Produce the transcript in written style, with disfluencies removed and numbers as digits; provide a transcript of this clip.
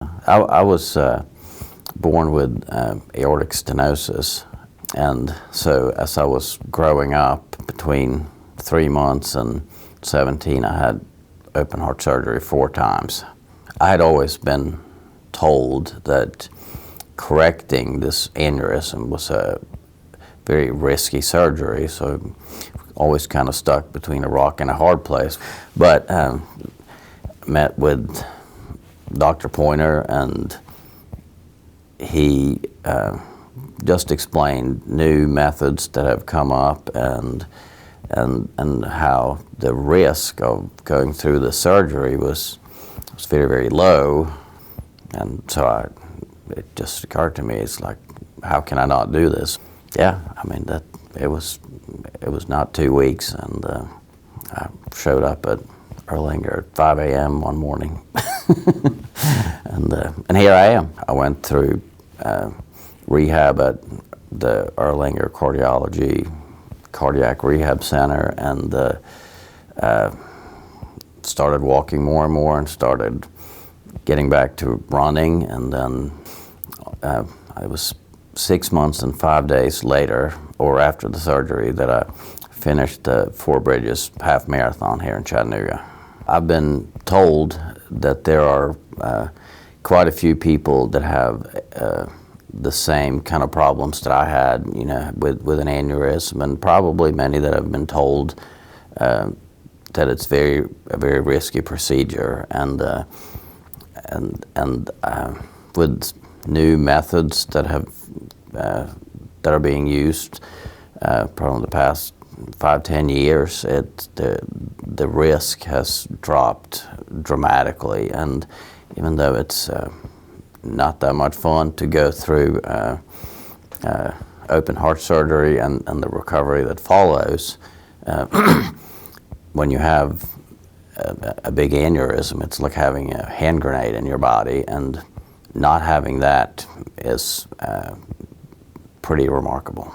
I was born with aortic stenosis, and so as I was growing up, between 3 months and 17, I had open heart surgery 4 times. I had always been told that correcting this aneurysm was a very risky surgery, so always kind of stuck between a rock and a hard place. But met with Dr. Pointer, and he just explained new methods that have come up and how the risk of going through the surgery was very, very low. And so it just occurred to me, it's like, how can I not do this? Yeah, I mean, it was not 2 weeks, and I showed up at Erlanger at 5 a.m. one morning, and here I am. I went through rehab at the Erlanger Cardiac Rehab Center, and started walking more and more, and started getting back to running, and then it was 6 months and 5 days later, or after the surgery, that I finished the Four Bridges half marathon here in Chattanooga. I've been told that there are quite a few people that have the same kind of problems that I had, you know, with an aneurysm, and probably many that have been told that it's a very risky procedure, and with new methods that are being used probably in the past 5-10 years, the risk has dropped dramatically. And even though it's not that much fun to go through open heart surgery and the recovery that follows, when you have a big aneurysm, it's like having a hand grenade in your body, and not having that is pretty remarkable.